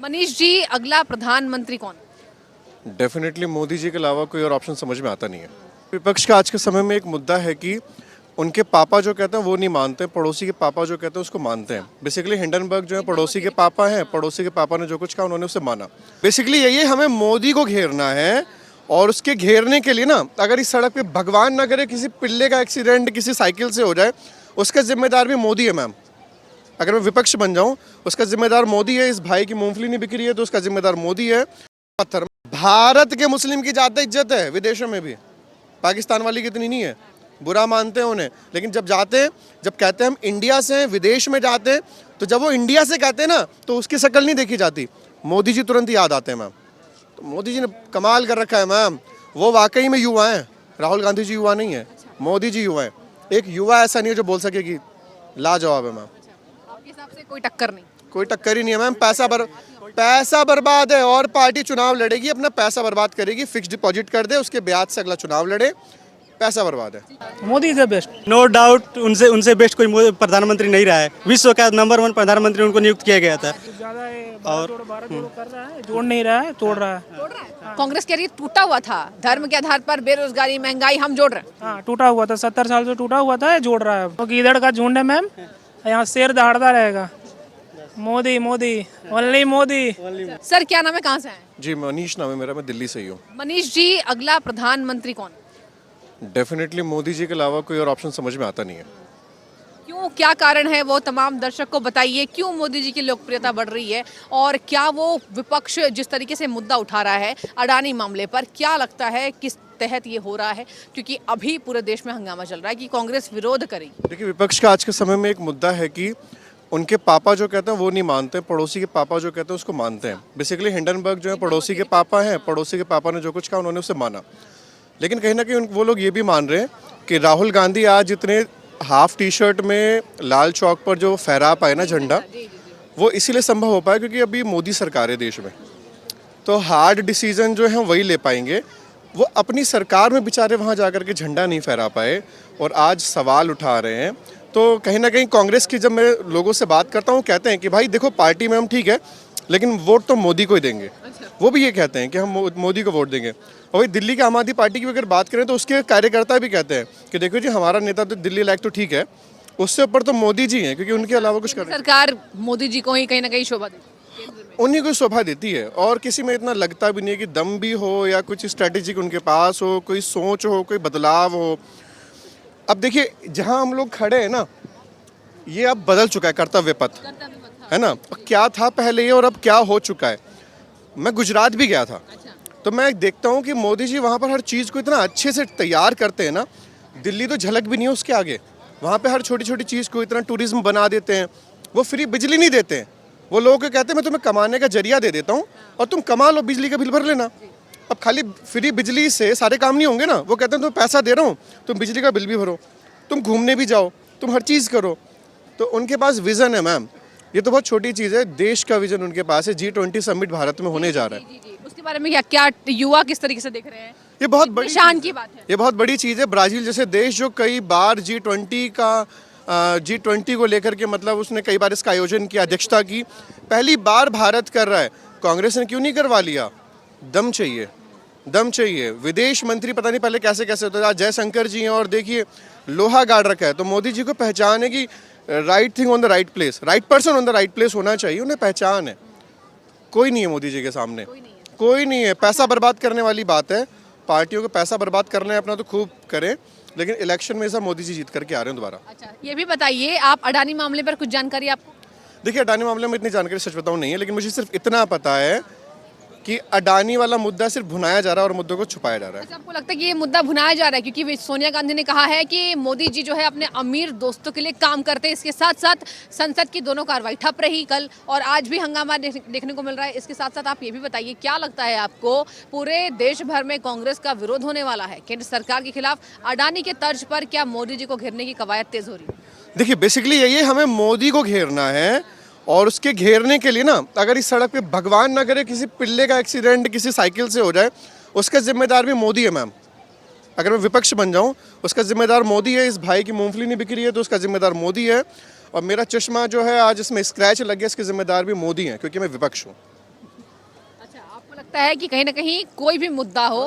मनीष जी, अगला प्रधानमंत्री कौन? डेफिनेटली मोदी जी के अलावा कोई और ऑप्शन समझ में आता नहीं है। विपक्ष का आज के समय में एक मुद्दा है कि उनके पापा जो कहते हैं वो नहीं मानते, पड़ोसी के पापा जो कहते हैं उसको मानते हैं। बेसिकली हिंडनबर्ग जो है पड़ोसी के पापा हैं, पड़ोसी के पापा ने जो कुछ कहा उन्होंने उसे माना। बेसिकली यही है, हमें मोदी को घेरना है और उसके घेरने के लिए ना, अगर इस सड़क पे भगवान ना करे किसी पिल्ले का एक्सीडेंट किसी साइकिल से हो जाए, उसका जिम्मेदार भी मोदी है मैम। अगर मैं विपक्ष बन जाऊं, उसका जिम्मेदार मोदी है। इस भाई की मूंगफली नहीं बिक रही है तो उसका जिम्मेदार मोदी है। पत्थर, भारत के मुस्लिम की ज़्यादा इज्जत है विदेशों में भी, पाकिस्तान वाली की इतनी नहीं है। बुरा मानते हैं उन्हें, लेकिन जब जाते हैं, जब कहते हैं हम इंडिया से हैं, विदेश में जाते हैं, तो जब वो इंडिया से कहते हैं ना तो उसकी शक्ल नहीं देखी जाती, मोदी जी तुरंत याद आते हैं मैम। तो मोदी जी ने कमाल कर रखा है मैम। वो वाकई में युवा हैं, राहुल गांधी जी युवा नहीं है, मोदी जी युवा हैं। एक युवा ऐसा नहीं है जो बोल सके कि लाजवाब है मैम। आपके हिसाब से कोई टक्कर नहीं? कोई टक्कर ही नहीं है मैम। पैसा बर्बाद है और पार्टी चुनाव लड़ेगी, अपना पैसा बर्बाद करेगी, फिक्स डिपॉजिट कर दे, उसके ब्याज से अगला चुनाव लड़े, पैसा बर्बाद है। Modi is the best, no doubt. उनसे बेस्ट कोई प्रधानमंत्री नहीं रहा है। विश्व का नंबर 1 प्रधानमंत्री उनको नियुक्त किया गया था। और भारत जोड़ो कर रहा है, जोड़ नहीं रहा है, तोड़ रहा है। कांग्रेस कह रही है टूटा हुआ था, धर्म के आधार पर बेरोजगारी महंगाई हम जोड़ रहे हैं। हाँ, टूटा हुआ था, 70 साल से टूटा हुआ था, जोड़ रहा है। तो गीदड़ का झुंड है मैम, यहाँ शेर दहाड़ता रहेगा। मोदी मोदी ओनली मोदी। सर क्या नाम है, कहाँ से आए? जी मनीष नाम है मेरा, मैं दिल्ली से ही हूँ। मनीष जी, अगला प्रधानमंत्री कौन? डेफिनेटली मोदी जी के अलावा कोई और ऑप्शन समझ में आता नहीं है। क्यों, क्या कारण है वो तमाम दर्शक को बताइए। क्यों मोदी जी की लोकप्रियता बढ़ रही है और क्या वो विपक्ष जिस तरीके से मुद्दा उठा रहा है अडानी मामले पर, क्या लगता है किस तहत ये हो रहा है? क्योंकि अभी पूरे देश में हंगामा चल रहा है कि कांग्रेस विरोध करेगी। देखिए, विपक्ष का आज के समय में एक मुद्दा है कि उनके पापा जो कहते हैं वो नहीं मानते, पड़ोसी के पापा जो कहते हैं उसको मानते हैं। बेसिकली हिंडनबर्ग जो है पड़ोसी के पापा हैं, पड़ोसी के पापा ने जो कुछ कहा उन्होंने उसे माना। लेकिन कहीं ना कहीं वो लोग ये भी मान रहे हैं कि राहुल गांधी आज इतने हाफ टी शर्ट में लाल चौक पर जो फहरा पाए ना झंडा, वो इसीलिए संभव हो पाया क्योंकि अभी मोदी सरकार है देश में। तो हार्ड डिसीजन जो है वही ले पाएंगे। वो अपनी सरकार में बेचारे वहाँ जाकर के झंडा नहीं फहरा पाए और आज सवाल उठा रहे हैं। तो कहीं ना कहीं कांग्रेस की जब मैं लोगों से बात करता हूँ, कहते हैं कि भाई देखो पार्टी में हम ठीक है लेकिन वोट तो मोदी को ही देंगे। वो भी ये कहते हैं कि हम मोदी को वोट देंगे। और वही दिल्ली की आम आदमी पार्टी की अगर बात करें तो उसके कार्यकर्ता भी कहते हैं कि देखो जी, हमारा नेता तो दिल्ली लायक तो ठीक है, उससे ऊपर तो मोदी जी हैं, क्योंकि उनके अलावा कुछ कर सरकार मोदी जी को ही कहीं ना कहीं शोभा देती है, उन्हीं को शोभा देती है। और किसी में इतना लगता भी नहीं है कि दम भी हो या कुछ स्ट्रेटेजिक उनके पास हो, कोई सोच हो, कोई बदलाव हो। अब देखिए, जहाँ हम लोग खड़े हैं ना, ये अब बदल चुका है कर्तव्य पथ, है ना। क्या था पहले ये और अब क्या हो चुका है। मैं गुजरात भी गया था, तो मैं देखता हूँ कि मोदी जी वहाँ पर हर चीज़ को इतना अच्छे से तैयार करते हैं ना, दिल्ली तो झलक भी नहीं है उसके आगे। वहाँ पे हर छोटी छोटी चीज़ को इतना टूरिज्म बना देते हैं। वो फ्री बिजली नहीं देते हैं, वो लोगों को कहते हैं मैं तुम्हें कमाने का जरिया दे देता हूँ और तुम कमा लो, बिजली का बिल भर लेना। अब खाली फ्री बिजली से सारे काम नहीं होंगे ना। वो कहते हैं तुम्हें पैसा दे रहा हूँ, तुम बिजली का बिल भी भरो, तुम घूमने भी जाओ, तुम हर चीज़ करो। तो उनके पास विज़न है मैम। ये तो बहुत छोटी चीज़ है, देश का विजन उनके पास है। G20 समिट भारत में होने जा रहा है। उसके बारे में क्या युवा किस तरीके से देख रहे हैं? ये बहुत बड़ी शान की बात है। ये बहुत बड़ी चीज़ है। ब्राज़ील जैसे देश जो कई बार G20 को लेकर के, मतलब उसने कई बार इसका आयोजन किया, अध्यक्षता की, पहली बार भारत कर रहा है। कांग्रेस ने क्यों नहीं करवा लिया? दम चाहिए, दम चाहिए। विदेश मंत्री पता नहीं पहले कैसे कैसे होता था, जयशंकर जी हैं और देखिए लोहा गाड़ रखा है। तो मोदी जी को पहचान है कि right thing on the right place, right person on the right place होना चाहिए। उन्हें पहचान है। कोई नहीं है मोदी जी के सामने, कोई नहीं है। पैसा बर्बाद करने वाली बात है। पार्टियों को पैसा बर्बाद करना है अपना तो खूब करें, लेकिन इलेक्शन में सब मोदी जी जीत करके आ रहे हैं दोबारा। अच्छा, ये भी बताइए, आप अडानी मामले पर कुछ जानकारी आपको? देखिए, अडानी मामले में इतनी जानकारी सच बताऊं नहीं है, लेकिन मुझे सिर्फ इतना पता है कि अडानी वाला मुद्दा सिर्फ भुनाया जा रहा है और मुद्दों को छुपाया जा रहा है। अच्छा, आपको लगता है कि ये मुद्दा भुनाया जा रहा है क्योंकि सोनिया गांधी ने कहा है कि मोदी जी जो है अपने अमीर दोस्तों के लिए काम करते हैं। इसके साथ साथ संसद की दोनों कार्रवाई ठप रही कल और आज भी हंगामा देखने को मिल रहा है। इसके साथ साथ आप ये भी बताइए, क्या लगता है आपको, पूरे देश भर में कांग्रेस का विरोध होने वाला है केंद्र सरकार के खिलाफ अडानी के तर्ज पर? क्या मोदी जी को घेरने की कवायद तेज हो रही है? देखिए, बेसिकली यही है, हमें मोदी को घेरना है और उसके घेरने के लिए ना, अगर इस सड़क पे भगवान ना करे किसी पिल्ले का एक्सीडेंट किसी साइकिल से हो जाए, उसका जिम्मेदार भी मोदी है मैम। अगर मैं विपक्ष बन जाऊं, उसका जिम्मेदार मोदी है। इस भाई की मूंगफली नहीं बिक रही है तो उसका जिम्मेदार मोदी है। और मेरा चश्मा जो है आज इसमें स्क्रैच लग गया, इसके जिम्मेदार भी मोदी हैं, क्योंकि मैं विपक्ष हूँ। लगता है कि कहीं ना कहीं कोई भी मुद्दा हो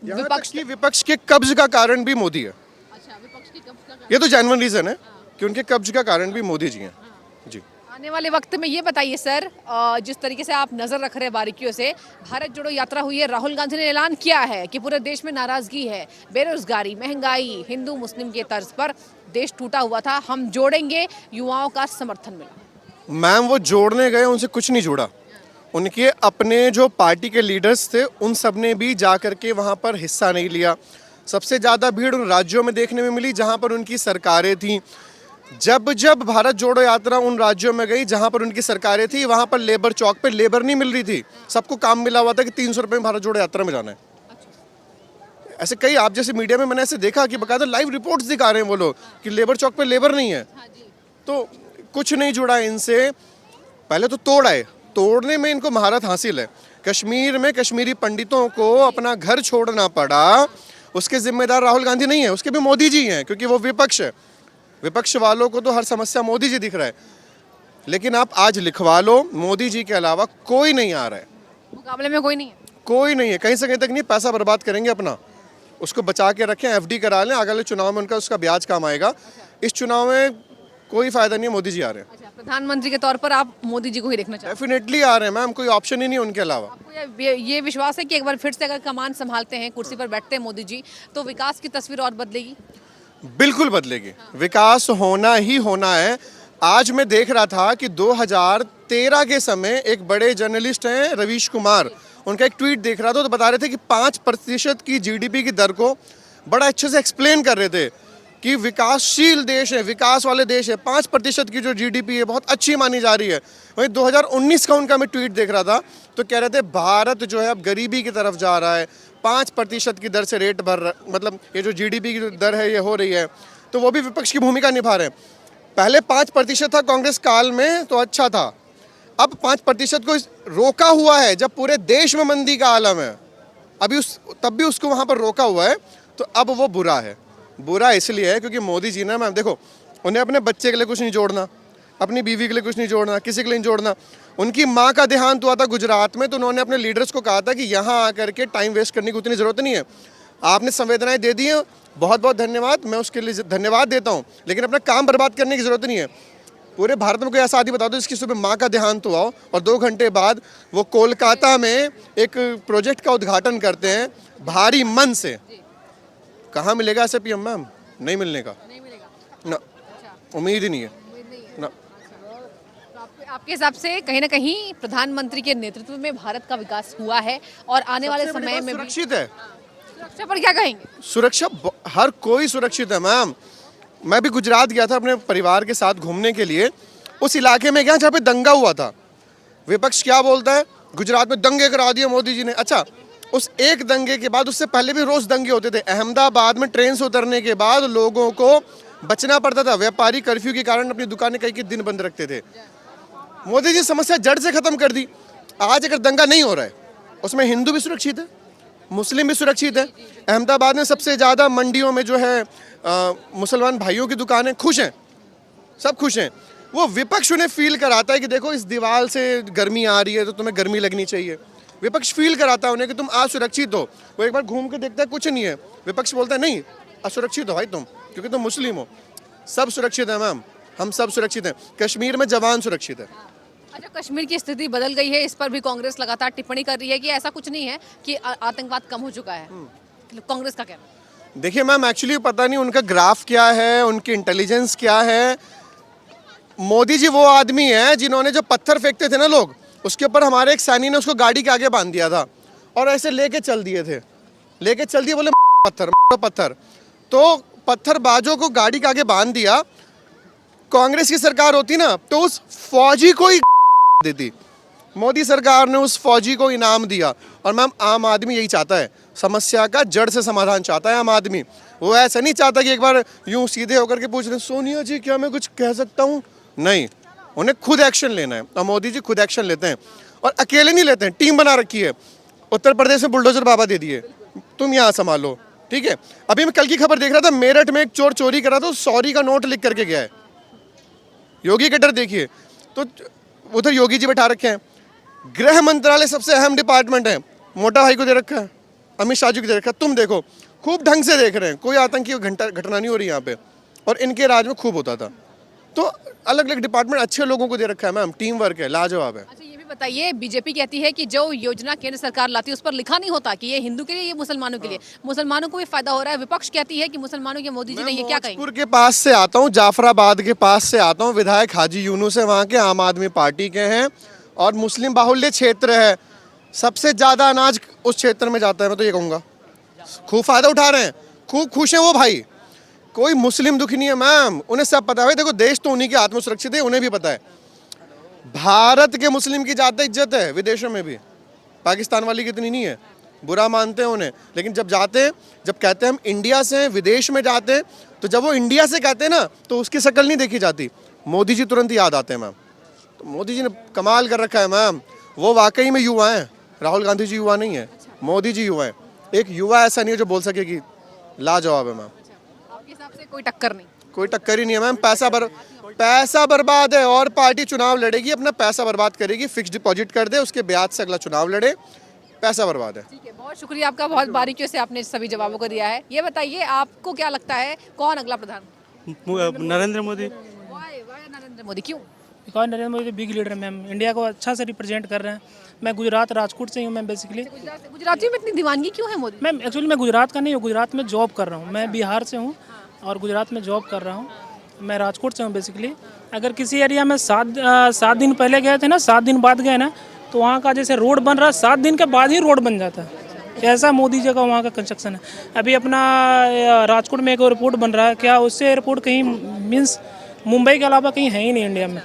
विपक्ष के कब्ज का कारण भी मोदी है। अच्छा, विपक्ष की कब्ज का ये तो जेन्युइन रीजन है कि उनके कब्ज का कारण भी मोदी जी हैं। जी। आने वाले वक्त में ये बताइए सर, जिस तरीके से आप नजर रख रहे हैं बारीकियों से, भारत जोड़ो यात्रा हुई है, राहुल गांधी ने ऐलान किया है कि पूरे देश में नाराजगी है, बेरोजगारी, महंगाई, हिंदू मुस्लिम के तर्ज पर देश टूटा हुआ था, हम जोड़ेंगे, युवाओं का समर्थन मिला। मैम वो जोड़ने गए, उनसे कुछ नहीं जुड़ा। उनके अपने जो पार्टी के लीडर्स थे उन सब ने भी जा करके वहाँ पर हिस्सा नहीं लिया। सबसे ज़्यादा भीड़ उन राज्यों में देखने में मिली जहाँ पर उनकी सरकारें थीं। जब जब भारत जोड़ो यात्रा उन राज्यों में गई जहाँ पर उनकी सरकारें थी, वहाँ पर लेबर चौक पे लेबर नहीं मिल रही थी। सबको काम मिला हुआ था कि 300 रुपये में भारत जोड़ो यात्रा में जाना है। ऐसे कई आप जैसे मीडिया में मैंने ऐसे देखा कि बकायदा लाइव रिपोर्ट्स दिखा रहे हैं वो लोग कि लेबर चौक पे लेबर नहीं है। तो कुछ नहीं जुड़ा इनसे। पहले तो तोड़ आए, तोड़ने में इनको महारत हासिल है। कश्मीर में कश्मीरी पंडितों को अपना घर छोड़ना पड़ा, उसके जिम्मेदार राहुल गांधी नहीं है, उसके भी मोदी जी हैं, क्योंकि वो विपक्ष है। विपक्ष वालों को तो हर समस्या मोदी जी दिख रहा है। लेकिन आप आज लिखवा लो, मोदी जी के अलावा कोई नहीं आ रहा है, मुकाबले में कोई नहीं है। कोई नहीं है, कहीं से कहीं तक नहीं। पैसा बर्बाद करेंगे अपना, उसको बचा के रखें, एफडी करा लें, अगले चुनाव में उनका उसका ब्याज काम आएगा। इस चुनाव में कोई फायदा नहीं है, मोदी जी आ रहे हैं। अच्छा, प्रधानमंत्री के तौर पर आप मोदी जी को ही देखना चाहते हैं? डेफिनेटली आ रहे हैं मैम, कोई ऑप्शन ही नहीं है उनके अलावा। आपको ये विश्वास है कि एक बार फिर से अगर कमान संभालते हैं, कुर्सी पर बैठते हैं मोदी जी, तो विकास की तस्वीर और बदलेगी? बिल्कुल बदलेगी। विकास होना ही होना है। आज मैं देख रहा था कि 2013 के समय एक बड़े जर्नलिस्ट हैं रवीश कुमार, उनका एक ट्वीट देख रहा था, तो बता रहे थे कि 5% की जीडीपी की दर को बड़ा अच्छे से एक्सप्लेन कर रहे थे कि विकासशील देश है, विकास वाले देश है। 5% की जो जीडीपी है बहुत अच्छी मानी जा रही है। वहीं 2019 का उनका मैं ट्वीट देख रहा था, तो कह रहे थे भारत जो है अब गरीबी की तरफ जा रहा है, 5% की दर से रेट भर रहा, मतलब ये जो जीडीपी की दर है ये हो रही है। तो वो भी विपक्ष की भूमिका निभा रहे हैं। पहले 5% था कांग्रेस काल में तो अच्छा था, अब 5% को रोका हुआ है जब पूरे देश में मंदी का आलम है। तब भी उसको वहाँ पर रोका हुआ है, तो अब वो बुरा है। बुरा इसलिए है क्योंकि मोदी जी ना, मैम देखो, उन्हें अपने बच्चे के लिए कुछ नहीं जोड़ना, अपनी बीवी के लिए कुछ नहीं जोड़ना, किसी के लिए नहीं जोड़ना। उनकी माँ का देहांत हुआ था गुजरात में, तो उन्होंने अपने लीडर्स को कहा था कि यहाँ आकर के टाइम वेस्ट करने की उतनी ज़रूरत नहीं है। आपने संवेदनाएं दे दी हैं, बहुत बहुत धन्यवाद, मैं उसके लिए धन्यवाद देता हूँ, लेकिन अपना काम बर्बाद करने की ज़रूरत नहीं है। पूरे भारत में कोई ऐसा आदमी बता दो जिसकी सुबह माँ का देहांत हुआ हो और 2 घंटे बाद वो कोलकाता में एक प्रोजेक्ट का उद्घाटन करते हैं भारी मन से। कहाँ मिलेगा ऐसे पीएम मैम? नहीं मिलने का, नहीं मिलेगा ना, उम्मीद ही नहीं है ना। तो आपके हिसाब से कहीं ना कहीं प्रधानमंत्री के नेतृत्व में भारत का विकास हुआ है और आने वाले समय में भी सुरक्षित है। सुरक्षा पर क्या कहेंगे? सुरक्षा हर कोई सुरक्षित है मैम। मैं भी गुजरात गया था अपने परिवार के साथ घूमने के लिए, उस इलाके में गया जहाँ पे दंगा हुआ था। विपक्ष क्या बोलता है, गुजरात में दंगे करा दिए मोदी जी ने। अच्छा, उस एक दंगे के बाद उससे पहले भी रोज दंगे होते थे। अहमदाबाद में ट्रेन से उतरने के बाद लोगों को बचना पड़ता था, व्यापारी कर्फ्यू के कारण अपनी दुकानें कई दिन बंद रखते थे। मोदी जी समस्या जड़ से खत्म कर दी। आज अगर दंगा नहीं हो रहा है, उसमें हिंदू भी सुरक्षित है, मुस्लिम भी सुरक्षित है। अहमदाबाद में सबसे ज़्यादा मंडियों में जो है मुसलमान भाइयों की दुकानें खुश हैं, सब खुश हैं। वो विपक्ष उन्हें फील कराता है कि देखो इस दीवार से गर्मी आ रही है तो तुम्हें गर्मी लगनी चाहिए। विपक्ष फील कराता है उन्हें कि तुम असुरक्षित हो। वो एक बार घूम के देखता है कुछ नहीं है, विपक्ष बोलता है नहीं असुरक्षित हो भाई तुम, क्योंकि तुम मुस्लिम हो। सब सुरक्षित है मैम, हम सब सुरक्षित हैं। कश्मीर में जवान सुरक्षित है। अच्छा, कश्मीर की स्थिति बदल गई है, इस पर भी कांग्रेस लगातार टिप्पणी कर रही है कि ऐसा कुछ नहीं है कि आतंकवाद कम हो चुका है। कांग्रेस का कहना है। देखिए मैम, एक्चुअली पता नहीं उनका ग्राफ क्या है, उनकी इंटेलिजेंस क्या है। मोदी जी वो आदमी है जिन्होंने जो पत्थर फेंकते थे ना लोग, उसके ऊपर हमारे एक सैनी ने उसको गाड़ी के आगे बांध दिया था और ऐसे लेके चल दिए थे, लेके चल दिए, बोले पत्थर पत्थर। तो पत्थरबाजों को गाड़ी के आगे बांध दिया। कांग्रेस की सरकार होती ना तो उस फौजी को ही देती। मोदी सरकार ने उस फौजी को इनाम दिया। और मैम आम आदमी यही चाहता है, समस्या का जड़ से समाधान चाहता है आम आदमी। वो ऐसा नहीं चाहता कि एक बार यूं सीधे होकर के पूछ रहे सोनिया जी क्या मैं कुछ कह सकता हूँ, नहीं, उन्हें खुद एक्शन लेना है। और मोदी जी खुद एक्शन लेते हैं और अकेले नहीं लेते हैं, टीम बना रखी है। उत्तर प्रदेश में बुलडोजर बाबा दे दिए, तुम यहाँ संभालो, ठीक है। अभी मैं कल की खबर देख रहा था, मेरठ में एक चोर चोरी करा तो 100 का नोट लिख करके गया है। योगी के डर देखिए, तो उधर योगी जी बैठा रखे हैं। गृह मंत्रालय सबसे अहम डिपार्टमेंट है, मोटा भाई को दे रखा है, अमित शाह जी को दे रखा है। तुम देखो खूब ढंग से देख रहे हैं, कोई आतंकी घटना नहीं हो रही यहाँ पे, और इनके राज में खूब होता था। तो अलग अलग डिपार्टमेंट अच्छे लोगों को दे रखा है मैम, टीम वर्क है, लाजवाब है। अच्छा ये भी बताइए, बीजेपी कहती है कि जो योजना केंद्र सरकार लाती है उस पर लिखा नहीं होता कि ये हिंदू के लिए, ये मुसलमानों के लिए, मुसलमानों को भी फायदा हो रहा है। विपक्ष कहती है कि मुसलमानों के मोदी जी नहीं है, क्या कहेंगे? मौजपुर के पास से आता हूँ, जाफराबाद के पास से आता हूँ, विधायक हाजी यूनुस है वहाँ के, आम आदमी पार्टी के हैं, और मुस्लिम बाहुल्य क्षेत्र है, सबसे ज़्यादा अनाज उस क्षेत्र में जाता है। मैं तो ये कहूँगा खूब फायदा उठा रहे हैं, खूब खुश हैं वो भाई, कोई मुस्लिम दुखी नहीं है मैम, उन्हें सब पता है। भाई देखो देश तो उन्हीं के हाथ में सुरक्षित है, उन्हें भी पता है। भारत के मुस्लिम की ज़्यादा इज्जत है विदेशों में भी, पाकिस्तान वाली की इतनी नहीं है, बुरा मानते हैं उन्हें। लेकिन जब जाते हैं, जब कहते हैं हम इंडिया से हैं, विदेश में जाते हैं, तो जब वो इंडिया से कहते हैं ना, तो उसकी शक्ल नहीं देखी जाती, मोदी जी तुरंत याद आते हैं मैम। तो मोदी जी ने कमाल कर रखा है मैम, वो वाकई में युवा हैं, राहुल गांधी जी युवा नहीं है, मोदी जी युवा है। एक युवा ऐसा नहीं है जो बोल सके कि लाजवाब है मैम। आपके हिसाब से कोई टक्कर नहीं? कोई टक्कर ही नहीं है मैम, पैसा बर्बाद है, और पार्टी चुनाव लड़ेगी, अपना पैसा बर्बाद करेगी, फिक्स डिपॉजिट कर दे, उसके ब्याज से अगला चुनाव लड़े, पैसा बर्बाद है। ठीक है, बहुत शुक्रिया आपका, बहुत बारीकियों से आपने सभी जवाबों को दिया है। ये बताइए आपको क्या लगता है कौन अगला प्रधान? नरेंद्र मोदी। वाई नरेंद्र मोदी, क्यों? Because Narendra Modi big leader ma'am, India को अच्छा से रिप्रेजेंट कर रहे हैं। मैं गुजरात राजकोट से हूँ मैम बेसिकली। गुजरातियों में इतनी दीवानगी क्यों है मोदी? मैम एक्चुअली मैं गुजरात का नहीं हूँ, गुजरात में जॉब कर रहा हूँ। मैं बिहार से हूँ और गुजरात में जॉब कर रहा हूँ। मैं राजकोट से हूँ बेसिकली। अगर किसी एरिया में 7 दिन पहले गए थे ना, 7 दिन बाद गए ना, तो वहाँ का जैसे रोड बन रहा है 7 दिन के बाद ही रोड बन जाता है। ऐसा मोदी जी का वहाँ का कंस्ट्रक्शन है। अभी अपना राजकोट में एक एयरपोर्ट बन रहा है, क्या उससे एयरपोर्ट कहीं मीन्स मुंबई के अलावा कहीं है ही नहीं इंडिया में।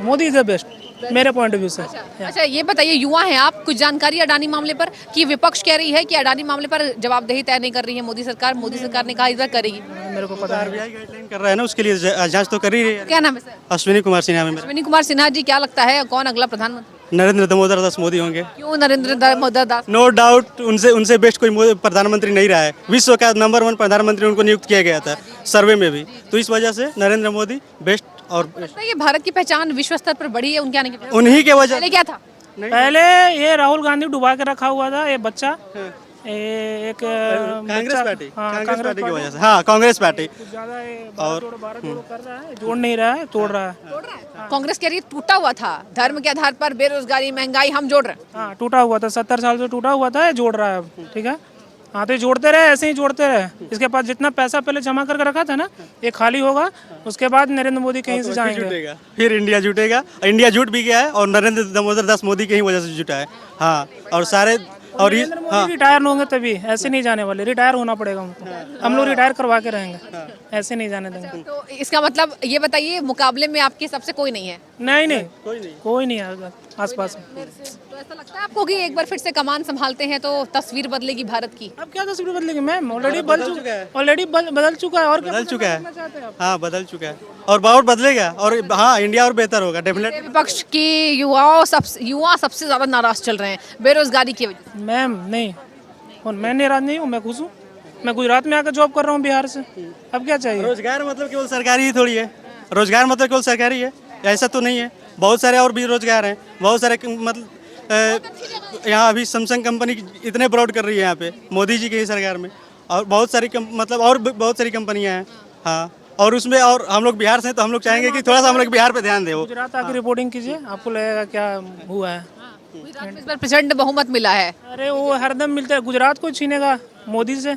मोदी इज़ द बेस्ट मेरे पॉइंट ऑफ व्यू से। अच्छा ये बताइए, युवा हैं आप, कुछ जानकारी अडानी मामले पर कि विपक्ष कह रही है कि अडानी मामले पर जवाबदेही तय नहीं कर रही है मोदी सरकार। मोदी सरकार ने कहा इस बार करेगी। मेरे को पता है, आरबीआई गाइडलाइन कर रहा है ना, उसके लिए जांच तो कर ही रही है। क्या नाम है सर? अश्विनी कुमार सिन्हा में अश्विनी कुमार सिन्हा जी, क्या लगता है कौन अगला प्रधानमंत्री? नरेंद्र दामोदर दास मोदी होंगे। क्यों नरेंद्र दामोदर दास? नो डाउट उनसे बेस्ट कोई प्रधानमंत्री नहीं रहा है। विश्व का नंबर 1 प्रधानमंत्री उनको नियुक्त किया गया था सर्वे में भी, तो इस वजह से नरेंद्र मोदी बेस्ट। और लगता है ये भारत की पहचान विश्व स्तर पर बढ़ी है उनके आने के बाद? उन्हीं के वजह पहले क्या था? पहले ये राहुल गांधी डुबा के रखा हुआ था ये बच्चा, एक कांग्रेस पार्टी, हाँ, कांग्रेस पार्टी की वजह से, हाँ कांग्रेस पार्टी। ज्यादा और भारत जोड़ो कर रहा है, जोड़ नहीं रहा है, तोड़ रहा है। कांग्रेस कह रही है टूटा हुआ था, धर्म के आधार पर बेरोजगारी महंगाई हम जोड़ रहे हैं। हाँ टूटा हुआ था, 70 साल से टूटा हुआ था, ये जोड़ रहा है अब। ठीक है, हाँ तो ये जोड़ते रहे, ऐसे ही जोड़ते रहे। इसके पास जितना पैसा पहले जमा करके रखा था ना, ये खाली होगा, उसके बाद नरेंद्र मोदी कहीं से जाएंगे, फिर इंडिया जुटेगा। इंडिया जुट भी गया है और नरेंद्र दामोदर दास मोदी की ही वजह से जुटा है। हाँ और सारे और नरेंद्र मोदी रिटायर होंगे तभी, ऐसे नहीं जाने वाले। रिटायर होना पड़ेगा उनको, हम लोग रिटायर करवा के रहेंगे, ऐसे नहीं जाने देंगे। तो इसका मतलब ये बताइए, मुकाबले में आपके सबसे कोई नहीं है? नहीं कोई नहीं है आसपास में। तो ऐसा लगता है आपको कि एक बार फिर से कमान संभालते हैं तो तस्वीर बदलेगी भारत की? अब क्या तस्वीर बदलेगी मैम? ऑलरेडी बदल चुका है और क्या बदल चुका है। हाँ बदल चुका है और बहुत बदलेगा, और हाँ इंडिया और बेहतर होगा डेफिनेटली। विपक्ष की युवा सबसे ज्यादा नाराज चल रहे हैं बेरोजगारी की वजह से। मैम नहीं, और मैं नाराज नहीं हूँ, मैं खुश हूँ। मैं गुजरात में आकर जॉब कर रहा हूँ बिहार से, अब क्या चाहिए? रोजगार मतलब केवल सरकारी ही थोड़ी है, रोजगार मतलब केवल सरकारी है ऐसा तो नहीं है। बहुत सारे और भी रोजगार हैं, बहुत सारे मतलब यहाँ अभी सैमसंग कंपनी इतने ब्रॉड कर रही है यहाँ पे मोदी जी की ही सरकार में, और बहुत सारी मतलब और बहुत सारी कंपनियाँ हैं। हाँ और उसमें और हम लोग बिहार से हैं तो हम लोग चाहेंगे कि थोड़ा सा हम लोग बिहार पे ध्यान दें। गुजरात आके रिपोर्टिंग कीजिए, आपको लगेगा क्या हुआ है। गुजरात में इस बार प्रचंड बहुमत मिला है। अरे वो हरदम मिलता है, गुजरात को छीनेगा मोदी से।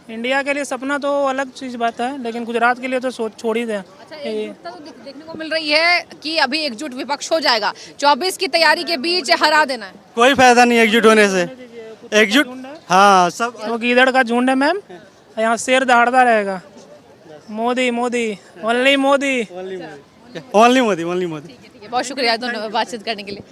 इंडिया के लिए सपना तो अलग चीज बात है, लेकिन गुजरात के लिए तो सोच छोड़ ही दें। अच्छा एकजुटता तो देखने को मिल रही है कि अभी एकजुट विपक्ष हो जाएगा, 24 की तैयारी के बीच हरा देना है। कोई फायदा नहीं एकजुट होने से, एकजुट हाँ सब वो गीदड़ का झुंड है मैम, यहाँ शेर दहाड़ता रहेगा। मोदी मोदी ओनली मोदी। ओनली मोदी। ठीक है, बहुत शुक्रिया दोनों बातचीत करने के लिए।